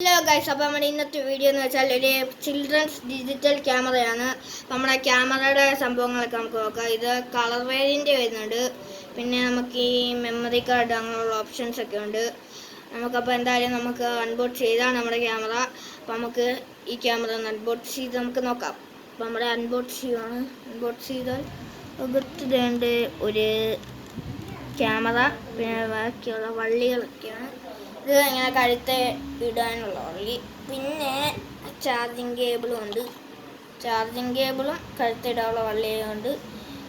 Hello guys, അപ്പോൾ നമ്മുടെ ഇന്നത്തെ വീഡിയോ എന്ന് വെച്ചാൽ ഒരു ചിൽഡ്രൻസ് ഡിജിറ്റൽ ക്യാമറയാണ്. നമ്മുടെ ക്യാമറയുടെ സംഭവങ്ങളൊക്കെ നമുക്ക് നോക്കാം. ഇത് കളർ വേരിയൻ്റ് വരുന്നുണ്ട്, പിന്നെ നമുക്ക് ഈ മെമ്മറി കാർഡ് അങ്ങനെയുള്ള ഓപ്ഷൻസ് ഒക്കെ ഉണ്ട്. നമുക്കപ്പോൾ എന്തായാലും നമുക്ക് അൺബോക്സ് ചെയ്താണ് നമ്മുടെ ക്യാമറ. അപ്പോൾ നമുക്ക് ഈ ക്യാമറ ഒന്ന് അൺബോക്സ് ചെയ്ത് നമുക്ക് നോക്കാം. അപ്പോൾ നമ്മുടെ അൺബോക്സ് ചെയ്യുകയാണ്. അൺബോക്സ് ചെയ്താൽ അകത്തുതേണ്ട ഒരു ക്യാമറ, പിന്നെ ബാക്കിയുള്ള വള്ളികളൊക്കെയാണ്. ഇത് ഇങ്ങനെ കഴുത്ത് ഇടാനുള്ള വള്ളി, പിന്നെ ചാർജിങ് കേബിളും ഉണ്ട്. ചാർജിങ് കേബിളും കഴുത്തിടാനുള്ള വള്ളിയും ഉണ്ട്.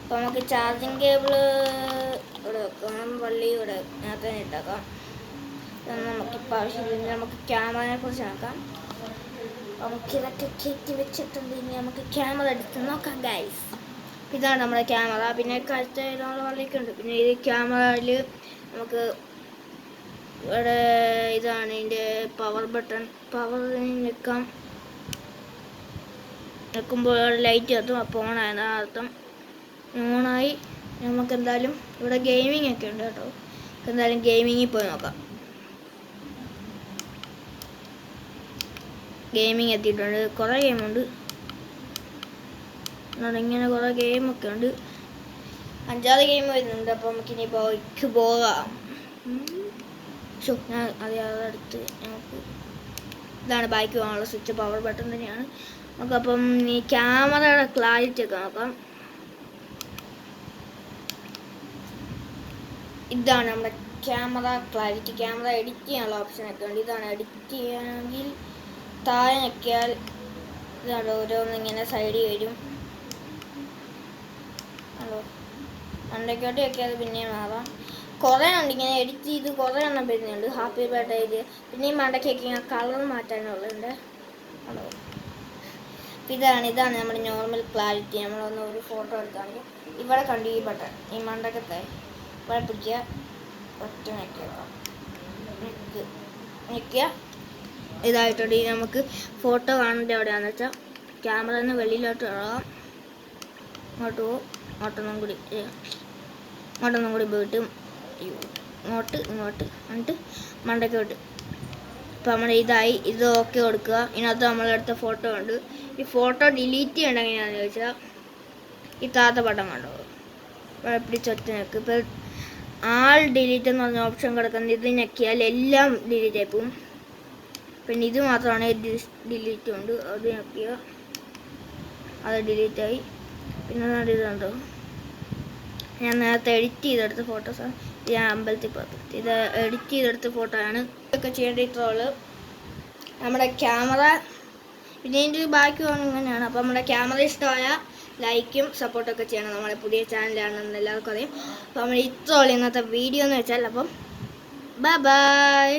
അപ്പോൾ നമുക്ക് ചാർജിങ് കേബിള് ഇവിടെ വെക്കാം, വള്ളി ഇവിടെ നേരത്തെ ഇട്ടേക്കാം. നമുക്കിപ്പോൾ ആവശ്യമില്ല. നമുക്ക് ക്യാമറയെ കുറിച്ച് നോക്കാം. നമുക്കിതൊക്കെ കയറ്റി വെച്ചിട്ടുണ്ട്. ഇനി നമുക്ക് ക്യാമറ എടുത്ത് നോക്കാം ഗൈസ്. ഇതാണ് നമ്മുടെ ക്യാമറ. പിന്നെ കഴുത്തിടാനുള്ള വള്ളിയൊക്കെ ഉണ്ട്. പിന്നെ ഈ ക്യാമറയിൽ നമുക്ക് ഇവിടെ ഇതാണ് ഇതിൻ്റെ പവർ ബട്ടൺ. പവർ നിൽക്കുമ്പോൾ ലൈറ്റ് കത്തും. അപ്പോൾ ഓണായത് അർത്ഥം ഓണായി. നമുക്ക് എന്തായാലും ഇവിടെ ഗെയിമിംഗ് ഒക്കെ ഉണ്ട് കേട്ടോ. എന്തായാലും ഗെയിമിങ്ങിൽ പോയി നോക്കാം. ഗെയിമിങ് എത്തിയിട്ടുണ്ട്. കുറേ ഗെയിമുണ്ട്. ഇങ്ങനെ കുറേ ഗെയിമൊക്കെ ഉണ്ട്. 5-6 ഗെയിം വരുന്നുണ്ട്. അപ്പോൾ നമുക്കിനി പോകാം. ഞാൻ അടുത്ത് നമുക്ക് ഇതാണ് ബൈക്ക് പോകാനുള്ള സ്വിച്ച്, പവർ ബട്ടൺ തന്നെയാണ്. നമുക്കപ്പം ഈ ക്യാമറയുടെ ക്ലാരിറ്റി ഒക്കെ നോക്കാം. ഇതാണ് നമ്മുടെ ക്യാമറ ക്ലാരിറ്റി. ക്യാമറ എഡിറ്റ് ചെയ്യാനുള്ള ഓപ്ഷനൊക്കെ ഉണ്ട്. ഇതാണ് എഡിറ്റ് ചെയ്യണമെങ്കിൽ താഴെ ഞെക്കിയാൽ ഇതാണ് ഓരോന്നിങ്ങനെ സൈഡിൽ വരും. ഹലോ, മണ്ടയ്ക്കോട്ട് ഞെക്കിയാൽ പിന്നെയും മാറാം. കുറേ ഉണ്ട് ഇങ്ങനെ എഡിറ്റ് ചെയ്ത് കുറേ എണ്ണം വരുന്നുണ്ട്. ഹാപ്പി ബർത്ത്ഡേ ഇത്, പിന്നെ ഈ മണ്ടയ്ക്കൊക്കെ ഇങ്ങനെ കളർ മാറ്റാനുള്ളുണ്ട്. ഹലോ, ഇതാണ് നമ്മുടെ നോർമൽ ക്ലാരിറ്റി. നമ്മളൊന്ന് ഒരു ഫോട്ടോ എടുക്കുകയാണെങ്കിൽ ഇവിടെ കണ്ടു ഈ ബട്ടൺ, ഈ മണ്ടക്കത്തെ ഇവിടെ പിടിക്കുക, ഒറ്റ ഞെക്കുക ഇതായിട്ടുണ്ട്. ഈ നമുക്ക് ഫോട്ടോ കാണേണ്ട എവിടെയാണെന്ന് വെച്ചാൽ ക്യാമറന്ന് വെളിയിലോട്ട് ഇടാം. ഇങ്ങോട്ട് പോകും, ഇങ്ങോട്ടൊന്നും കൂടി പോയിട്ട് ഇങ്ങോട്ട് എന്നിട്ട് മണ്ടയ്ക്കോട്ട്. അപ്പോൾ നമ്മൾ ഇതായി. ഇത് ഓക്കെ കൊടുക്കുക. ഇതിനകത്ത് നമ്മളെടുത്ത ഫോട്ടോ ഉണ്ട്. ഈ ഫോട്ടോ ഡിലീറ്റ് ചെയ്യേണ്ട എങ്ങനെയാണെന്ന് ചോദിച്ചാൽ ഈ താത്ത പടം കണ്ടോ, പിടിച്ചൊറ്റ ഞെക്ക്. ഇപ്പോൾ ആൾ ഡിലീറ്റ് എന്ന് പറഞ്ഞ ഓപ്ഷൻ കിടക്കുന്നത്. ഇത് ഞെക്കിയാൽ എല്ലാം ഡിലീറ്റ് ആയി പോകും. പിന്നെ ഇത് മാത്രമാണ് ഡിലീറ്റ് ഉണ്ട്. അത് ഞെക്കിയ അത് ഡിലീറ്റായി. പിന്നെ ഇതുണ്ടോ, ഞാൻ നേരത്തെ എഡിറ്റ് ചെയ്തെടുത്ത ഫോട്ടോസാണ്. ഞാൻ അമ്പലത്തിൽ പോയി ഇത് എഡിറ്റ് ചെയ്തെടുത്ത ഫോട്ടോ ആണ്. ഇതൊക്കെ ചെയ്യേണ്ട ഇത്രയുള്ളൂ. നമ്മുടെ ക്യാമറ പിന്നെ ഇതിൻ്റെ ബാക്കി ഇങ്ങനെയാണ്. അപ്പോൾ നമ്മുടെ ക്യാമറ ഇഷ്ടമായ ലൈക്കും സപ്പോർട്ടൊക്കെ ചെയ്യണം. നമ്മുടെ പുതിയ ചാനലാണെന്ന് എല്ലാവർക്കും അറിയാം. അപ്പോൾ നമ്മൾ ഇത്രയുള്ളൂ ഇന്നത്തെ വീഡിയോ എന്ന് വെച്ചാൽ. അപ്പം ബൈ.